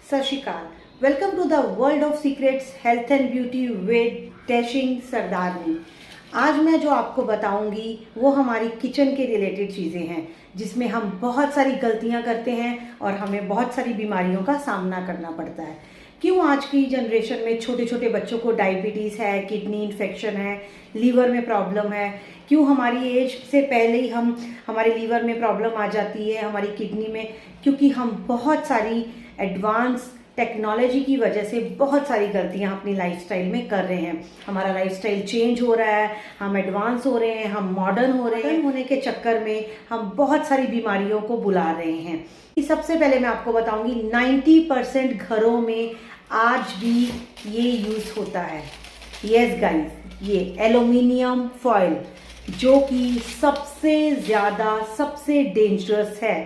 सत Shri Akal. Welcome to the world of secrets health and beauty with dashing Sardarni. आज मैं जो आपको बताऊंगी वो हमारी किचन के रिलेटेड चीज़ें हैं जिसमें हम बहुत सारी गलतियां करते हैं और हमें बहुत सारी बीमारियों का सामना करना पड़ता है। क्यों आज की जनरेशन में छोटे छोटे बच्चों को डायबिटीज़ है, किडनी इन्फेक्शन है, लीवर में प्रॉब्लम है। क्यों हमारी एज से पहले ही हमारे लीवर में प्रॉब्लम आ जाती है, हमारी किडनी में, क्योंकि हम बहुत सारी एडवांस टेक्नोलॉजी की वजह से बहुत सारी गलतियां अपनी लाइफस्टाइल में कर रहे हैं। हमारा लाइफस्टाइल चेंज हो रहा है, हम एडवांस हो रहे हैं, हम मॉडर्न हो रहे हैं। होने के चक्कर में हम बहुत सारी बीमारियों को बुला रहे हैं। सबसे पहले मैं आपको बताऊंगी 90% घरों में आज भी ये यूज होता है। यस गाइस, ये एल्युमिनियम फॉयल जो कि सबसे ज्यादा सबसे डेंजरस है।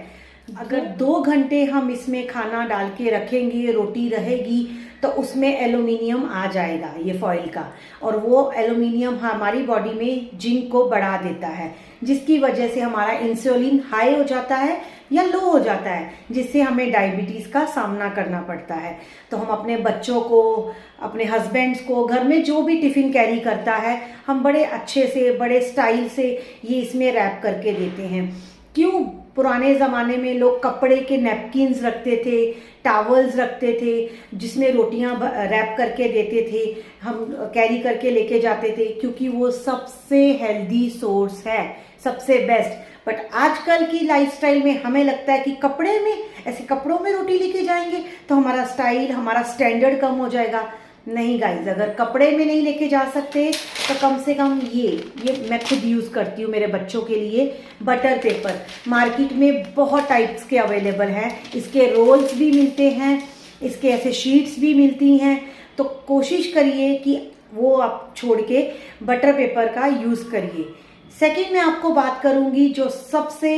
अगर 2 घंटे हम इसमें खाना डाल के रखेंगे, रोटी रहेगी तो उसमें एल्युमिनियम आ जाएगा ये फॉइल का, और वो एल्युमिनियम हमारी बॉडी में जिंक को बढ़ा देता है, जिसकी वजह से हमारा इंसुलिन हाई हो जाता है या लो हो जाता है, जिससे हमें डायबिटीज का सामना करना पड़ता है। तो हम अपने बच्चों को, अपने हस्बैंड्स को, घर में जो भी टिफिन कैरी करता है, हम बड़े अच्छे से, बड़े स्टाइल से ये इसमें रैप करके देते हैं। क्यों? पुराने ज़माने में लोग कपड़े के नैपकिन्स रखते थे, टावल्स रखते थे जिसमें रोटियां रैप करके देते थे, हम कैरी करके लेके जाते थे, क्योंकि वो सबसे हेल्दी सोर्स है, सबसे बेस्ट। बट आजकल की लाइफस्टाइल में हमें लगता है कि कपड़े में, ऐसे कपड़ों में रोटी लेके जाएंगे तो हमारा स्टाइल, हमारा स्टैंडर्ड कम हो जाएगा। नहीं गाइज, अगर कपड़े में नहीं लेके जा सकते तो कम से कम ये मैं खुद यूज़ करती हूँ मेरे बच्चों के लिए। बटर पेपर मार्केट में बहुत टाइप्स के अवेलेबल हैं, इसके रोल्स भी मिलते हैं, इसके ऐसे शीट्स भी मिलती हैं। तो कोशिश करिए कि वो आप छोड़ के बटर पेपर का यूज़ करिए। सेकेंड, मैं आपको बात करूँगी जो सबसे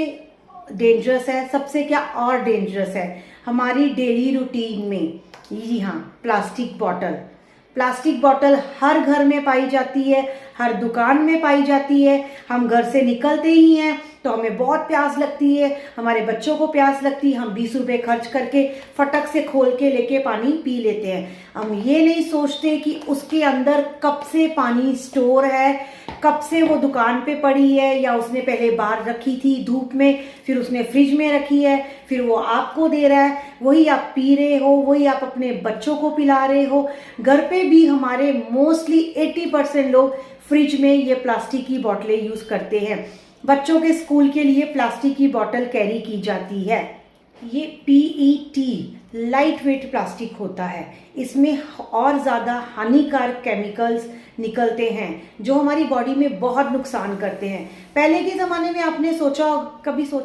डेंजरस है, सबसे क्या और डेंजरस है हमारी डेली रूटीन में। जी हाँ, प्लास्टिक बॉटल। प्लास्टिक बॉटल हर घर में पाई जाती है, हर दुकान में पाई जाती है। हम घर से निकलते ही हैं तो हमें बहुत प्यास लगती है, हमारे बच्चों को प्यास लगती है, हम 20 रुपए खर्च करके फटक से खोल के लेके पानी पी लेते हैं। हम ये नहीं सोचते कि उसके अंदर कब से पानी स्टोर है, कब से वो दुकान पे पड़ी है, या उसने पहले बाहर रखी थी धूप में, फिर उसने फ्रिज में रखी है, फिर वो आपको दे रहा है, वही आप पी रहे हो, वही आप अपने बच्चों को पिला रहे हो। घर पे भी हमारे मोस्टली 80% लोग फ्रिज में ये प्लास्टिक की बोतलें यूज करते हैं। बच्चों के स्कूल के लिए प्लास्टिक की बोतल कैरी की जाती है। ये पीईटी लाइट वेट प्लास्टिक होता है, इसमें और ज़्यादा हानिकारक केमिकल्स निकलते हैं जो हमारी बॉडी में बहुत नुकसान करते हैं। पहले के ज़माने में आपने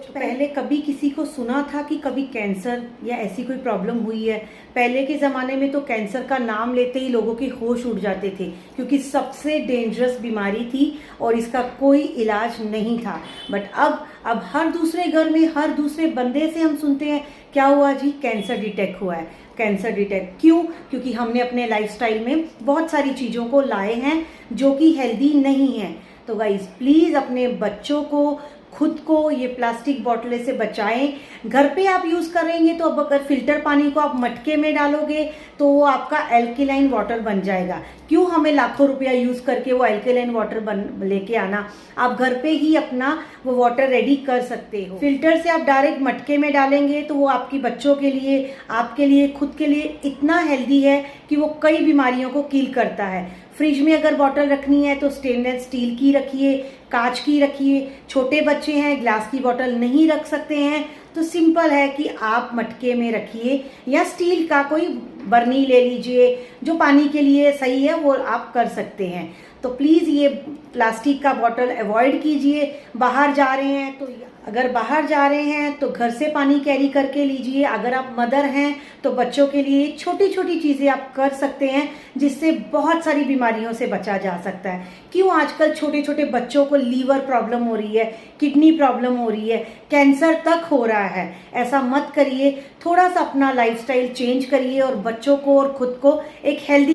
पहले कभी किसी को सुना था कि कभी कैंसर या ऐसी कोई प्रॉब्लम हुई है? पहले के ज़माने में तो कैंसर का नाम लेते ही लोगों के होश उड़ जाते थे, क्योंकि सबसे डेंजरस बीमारी थी और इसका कोई इलाज नहीं था। बट अब हर दूसरे घर में, हर दूसरे बंदे से हम सुनते हैं, क्या हुआ जी? कैंसर डिटेक्ट हुआ है। कैंसर डिटेक्ट क्यों? क्योंकि हमने अपने लाइफस्टाइल में बहुत सारी चीज़ों को लाए हैं जो कि हेल्दी नहीं है। तो गाइज प्लीज़ अपने बच्चों को, खुद को ये प्लास्टिक बोतलें से बचाएं। घर पे आप यूज़ करेंगे तो अब अगर फिल्टर पानी को आप मटके में डालोगे तो वो आपका एल्केलाइन वाटर बन जाएगा। क्यों हमें लाखों रुपया यूज़ करके वो एल्केलाइन वाटर लेके आना? आप घर पे ही अपना वो वाटर रेडी कर सकते हो। फिल्टर से आप डायरेक्ट मटके में डालेंगे तो वो आपके बच्चों के लिए, आपके लिए, खुद के लिए इतना हेल्दी है कि वो कई बीमारियों को किल करता है। फ्रिज में अगर बॉटल रखनी है तो स्टेनलेस स्टील की रखिए, कांच की रखिए। छोटे बच्चे हैं, ग्लास की बॉटल नहीं रख सकते हैं, तो सिंपल है कि आप मटके में रखिए, या स्टील का कोई बर्नी ले लीजिए जो पानी के लिए सही है, वो आप कर सकते हैं। तो प्लीज़ ये प्लास्टिक का बॉटल अवॉइड कीजिए। बाहर जा रहे हैं तो, अगर बाहर जा रहे हैं तो घर से पानी कैरी करके लीजिए। अगर आप मदर हैं तो बच्चों के लिए छोटी छोटी चीज़ें आप कर सकते हैं जिससे बहुत सारी बीमारियों से बचा जा सकता है। क्यों आजकल छोटे छोटे बच्चों को लीवर प्रॉब्लम हो रही है, किडनी प्रॉब्लम हो रही है, कैंसर तक हो रहा है? ऐसा मत करिए। थोड़ा सा अपना लाइफस्टाइल चेंज करिए और बच्चों को और खुद को एक हेल्दी।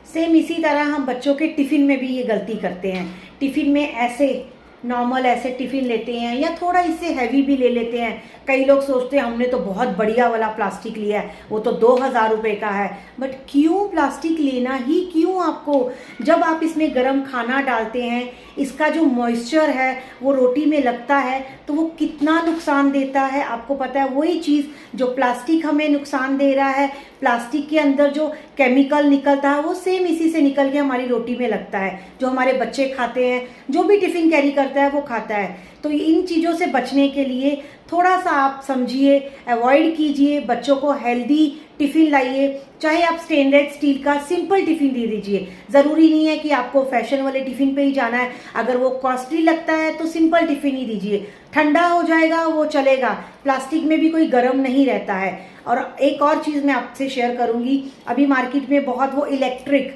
सेम इसी तरह हम बच्चों के टिफ़िन में भी ये गलती करते हैं। टिफ़िन में ऐसे नॉर्मल ऐसे टिफ़िन लेते हैं या थोड़ा इससे हैवी भी ले लेते हैं। कई लोग सोचते हैं हमने तो बहुत बढ़िया वाला प्लास्टिक लिया है, वो तो 2000 रुपये का है। बट क्यों प्लास्टिक लेना ही क्यों आपको? जब आप इसमें गरम खाना डालते हैं, इसका जो मॉइस्चर है वो रोटी में लगता है तो वो कितना नुकसान देता है आपको पता है। वही चीज़ जो प्लास्टिक हमें नुकसान दे रहा है, प्लास्टिक के अंदर जो केमिकल निकलता है वो सेम इसी से निकल के हमारी रोटी में लगता है, जो हमारे बच्चे खाते हैं, जो भी टिफ़िन कैरी करता है वो खाता है। तो इन चीज़ों से बचने के लिए थोड़ा सा आप समझिए, अवॉइड कीजिए, बच्चों को हेल्दी टिफ़िन लाइए। चाहे आप स्टेनलेस स्टील का सिंपल टिफ़िन दे दीजिए, ज़रूरी नहीं है कि आपको फैशन वाले टिफ़िन पे ही जाना है। अगर वो कॉस्टली लगता है तो सिंपल टिफ़िन ही दीजिए, ठंडा हो जाएगा वो चलेगा, प्लास्टिक में भी कोई गर्म नहीं रहता है। और एक और चीज़ मैं आपसे शेयर करूँगी, अभी मार्केट में बहुत वो इलेक्ट्रिक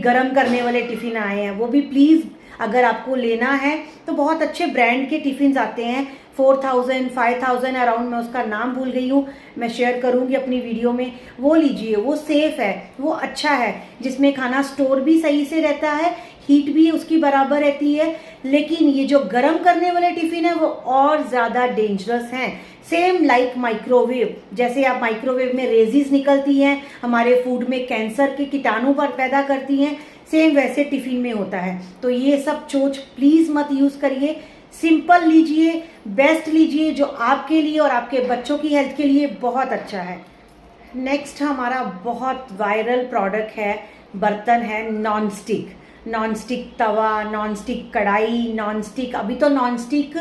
गर्म करने वाले टिफ़िन आए हैं, वो भी प्लीज़ अगर आपको लेना है तो बहुत अच्छे ब्रांड के टिफ़िन आते हैं, 4000 5000 अराउंड, मैं उसका नाम भूल गई हूँ, मैं शेयर करूँगी अपनी वीडियो में। वो लीजिए, वो सेफ़ है, वो अच्छा है, जिसमें खाना स्टोर भी सही से रहता है, हीट भी उसकी बराबर रहती है। लेकिन ये जो गर्म करने वाले टिफ़िन है वो और ज़्यादा डेंजरस हैं। सेम लाइक माइक्रोवेव, जैसे आप माइक्रोवेव में रेजिस निकलती हैं, हमारे फूड में कैंसर के कीटाणु पर पैदा करती हैं, सेम वैसे टिफ़िन में होता है। तो ये सब चोच प्लीज़ मत यूज़ करिए, सिंपल लीजिए, बेस्ट लीजिए, जो आपके लिए और आपके बच्चों की हेल्थ के लिए बहुत अच्छा है। नेक्स्ट हमारा बहुत वायरल प्रोडक्ट है, बर्तन है नॉन स्टिक तवा, नॉन स्टिक कढ़ाई, नॉन स्टिक, अभी तो नॉन स्टिक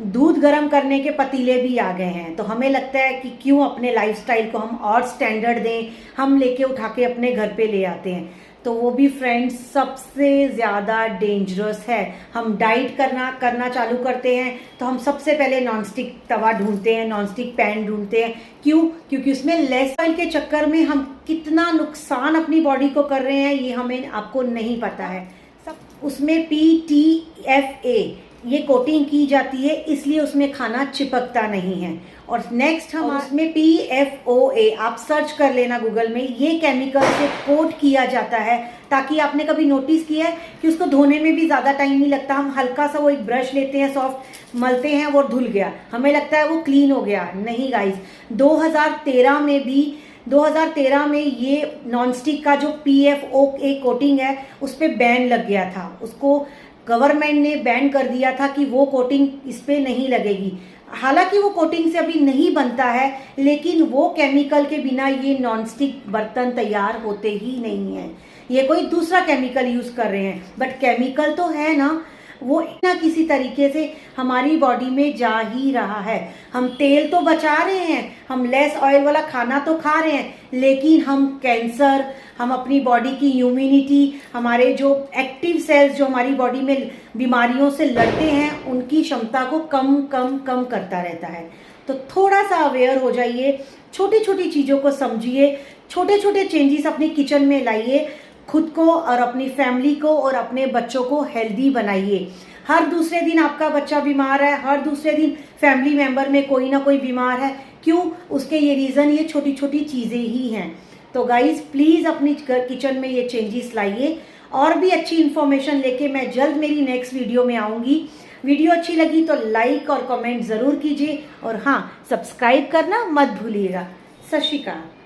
दूध गर्म करने के पतीले भी आ गए हैं। तो हमें लगता है कि क्यों अपने लाइफस्टाइल को हम और स्टैंडर्ड दें, हम लेके उठा के अपने घर पे ले आते हैं। तो वो भी फ्रेंड्स सबसे ज़्यादा डेंजरस है। हम डाइट करना चालू करते हैं तो हम सबसे पहले नॉन स्टिक तवा ढूंढते हैं, नॉन स्टिक पैन ढूंढते हैं। क्यों? क्योंकि उसमें लेस ऑयल के चक्कर में हम कितना नुकसान अपनी बॉडी को कर रहे हैं ये हमें आपको नहीं पता है। सब उसमें PTFA ये कोटिंग की जाती है, इसलिए उसमें खाना चिपकता नहीं है। और नेक्स्ट हम उसमें PFOA आप सर्च कर लेना गूगल में, ये केमिकल से कोट किया जाता है, ताकि आपने कभी नोटिस किया है कि उसको धोने में भी ज़्यादा टाइम नहीं लगता। हम हल्का सा वो एक ब्रश लेते हैं, सॉफ्ट मलते हैं, वो धुल गया, हमें लगता है वो क्लीन हो गया। नहीं गाइस, 2013 में ये नॉनस्टिक का जो PFOA कोटिंग है उस पर बैन लग गया था, उसको गवर्नमेंट ने बैन कर दिया था कि वो कोटिंग इस पे नहीं लगेगी। हालांकि वो कोटिंग से अभी नहीं बनता है, लेकिन वो केमिकल के बिना ये नॉनस्टिक बर्तन तैयार होते ही नहीं है। ये कोई दूसरा केमिकल यूज़ कर रहे हैं, बट केमिकल तो है ना, वो ना किसी तरीके से हमारी बॉडी में जा ही रहा है। हम तेल तो बचा रहे हैं, हम लेस ऑयल वाला खाना तो खा रहे हैं, लेकिन हम कैंसर, हम अपनी बॉडी की इम्यूनिटी, हमारे जो एक्टिव सेल्स जो हमारी बॉडी में बीमारियों से लड़ते हैं, उनकी क्षमता को कम करता रहता है। तो थोड़ा सा अवेयर हो जाइए, छोटी छोटी चीज़ों को समझिए, छोटे छोटे चेंजेस अपनी किचन में लाइए, खुद को और अपनी फैमिली को और अपने बच्चों को हेल्दी बनाइए। हर दूसरे दिन आपका बच्चा बीमार है, हर दूसरे दिन फैमिली मेंबर में कोई ना कोई बीमार है, क्यों? उसके ये रीज़न ये छोटी छोटी चीज़ें ही हैं। तो गाइज प्लीज़ अपनी किचन में ये चेंजेस लाइए। और भी अच्छी इन्फॉर्मेशन लेके मैं जल्द मेरी नेक्स्ट वीडियो में आऊँगी। वीडियो अच्छी लगी तो लाइक और कमेंट ज़रूर कीजिए, और हाँ, सब्सक्राइब करना मत भूलिएगा। सत श्री अकाल।